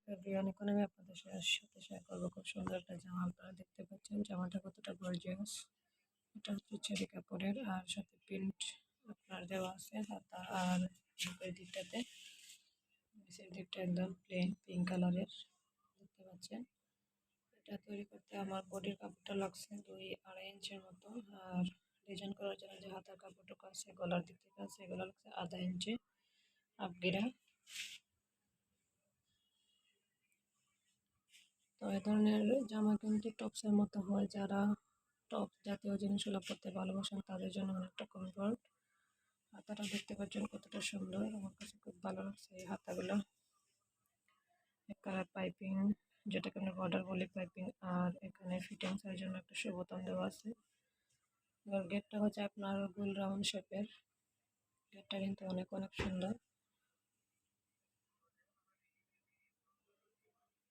Everyone, এখন আমি আপনাদের সাথে শেয়ার করবো খুব সুন্দর একটা জামা। আপনারা দেখতে পাচ্ছেন জামাটা কতটা গর্জিয়াস। এটা হচ্ছে চেরি কাপড়ের, আর সাথে প্রিন্ট আপনার দেওয়া আছে হাতা আর বুকের দিকটাতে। নিচের দিকটা একদম প্লেন পিঙ্ক কালারের দেখতে পাচ্ছেন। এটা তৈরি করতে আমার বডির কাপড়টা লাগছে 2-2.5 ইঞ্চের মতো, আর ডিজাইন করার জন্য যে হাতার কাপড়টুকু আছে গলার দিক থেকে আছে এগুলো লাগছে 1/2 ইঞ্চি আপগিরা। তো এই ধরনের জামা কিন্তু টপসের মতো হয়, যারা টপ জাতীয় জিনিসগুলো পরতে ভালোবাসেন তাদের জন্য অনেকটা কমফোর্ট। হাতাটা দেখতে পাচ্ছেন কতটা সুন্দর, আমার কাছে খুব ভালো লাগছে এই হাতাগুলো। এক কালার পাইপিং, যেটাকে আমরা বর্ডার বলি পাইপিং, আর এখানে ফিটিংস এর জন্য একটা বোতাম দেওয়া আছে। এবার গেটটা হচ্ছে আপনার গোল রাউন্ড শেপের। গেটটা কিন্তু অনেক অনেক সুন্দর।